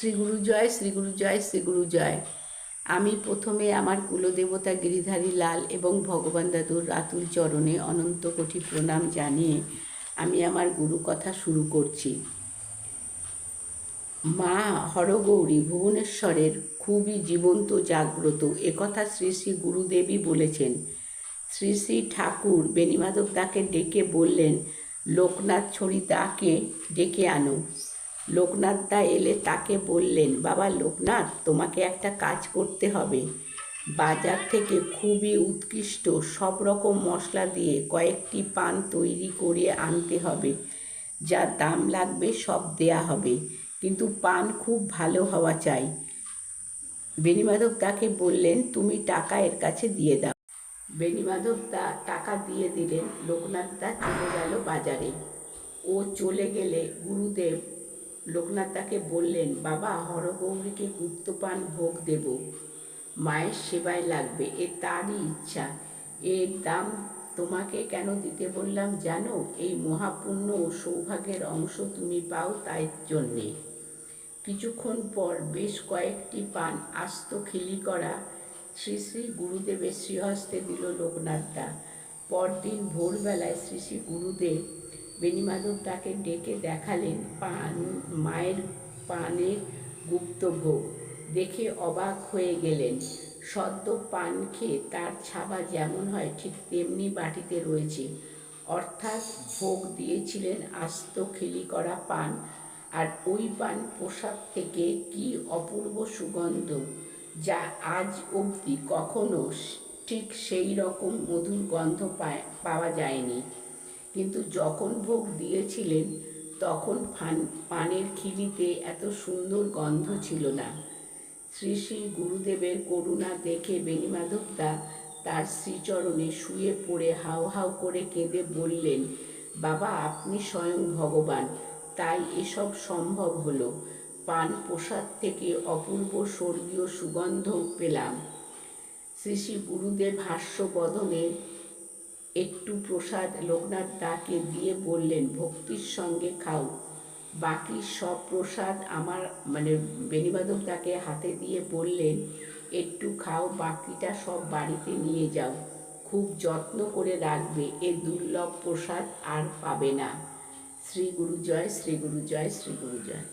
শ্রীগুরু জয়, শ্রীগুরু জয়, শ্রীগুরু জয়। আমি প্রথমে আমার কুলদেবতা গিরিধারী লাল এবং ভগবান দাদুর রাতুল চরণে অনন্ত কোটি প্রণাম জানিয়ে আমি আমার গুরু কথা শুরু করছি। মা হরগৌরী ভুবনেশ্বরের খুবই জীবন্ত জাগ্রত, একথা শ্রী শ্রী গুরুদেবই বলেছেন। শ্রী শ্রী ঠাকুর বেণীমাধব দাকে ডেকে বললেন, লোকনাথ ছড়ি দাকে ডেকে আনো। লোকনাথ দা এলে তাকে বললেন, বাবা লোকনাথ, তোমাকে একটা কাজ করতে হবে। বাজার থেকে খুবই উৎকৃষ্ট সব রকম মশলা দিয়ে কয়েকটি পান তৈরি করে আনতে হবে। যা দাম লাগবে সব দেয়া হবে, কিন্তু পান খুব ভালো হওয়া চাই। বেণীমাধব তাকে বললেন, তুমি টাকা এর কাছে দিয়ে দাও। বেণীমাধব দা টাকা দিয়ে দিলেন। লোকনাথ দা চলে গেল বাজারে। ও চলে গেলে গুরুদেব লোকনাথ দাকে বললেন, বাবা হরগৌরীকে গুপ্তপান ভোগ দেব, মায়ের সেবায় লাগবে, এ তারই ইচ্ছা। এর দাম তোমাকে কেন দিতে বললাম জানো? এই মহাপুণ্য ও সৌভাগ্যের অংশ তুমি পাও তাই জন্যে। কিছুক্ষণ পর বেশ কয়েকটি পান আস্ত খিলি করা শ্রী শ্রী গুরুদেবের শ্রীহস্তে দিল লোকনাথ দা। পরদিন ভোরবেলায় শ্রী শ্রী গুরুদেব বেণীমাধব দাকে ডেকে দেখালেন মায়ের পানের গুপ্তভোগ। দেখে অবাক হয়ে গেলেন। সদ্য পান খেয়ে তার ছাবা যেমন হয় ঠিক তেমনি বাটিতে রয়েছে। অর্থাৎ ভোগ দিয়েছিলেন আস্ত খিলি করা পান। আর ওই পান প্রসাদ থেকে কি অপূর্ব সুগন্ধ, যা আজ অবধি কখনো ঠিক সেই রকম মধুর গন্ধ পাওয়া যায়নি। কিন্তু যখন ভোগ দিয়েছিলেন তখন পানের খিলিতে এত সুন্দর গন্ধ ছিল না। শ্রী শ্রী গুরুদেবের করুণা দেখে বেণীমাধব দা তার শ্রীচরণে শুয়ে পড়ে হাউ হাউ করে কেঁদে বললেন, বাবা আপনি স্বয়ং ভগবান, তাই এসব সম্ভব হলো। পান প্রসাদ থেকে অপূর্ব স্বর্গীয় সুগন্ধ পেলাম। শ্রী শ্রী গুরুদেব হাস্যবদনে একটু প্রসাদ লোকনাথ দাকে দিয়ে বললেন, ভক্তির সঙ্গে খাও। বাকি সব প্রসাদ আমার বেণীমাধব দাকে হাতে দিয়ে বললেন, একটু খাও, বাকিটা সব বাড়িতে নিয়ে যাও। খুব যত্ন করে রাখবে, এ দুর্লভ প্রসাদ আর পাবে না। শ্রী গুরু জয়, শ্রী গুরু জয়, শ্রী গুরু জয়।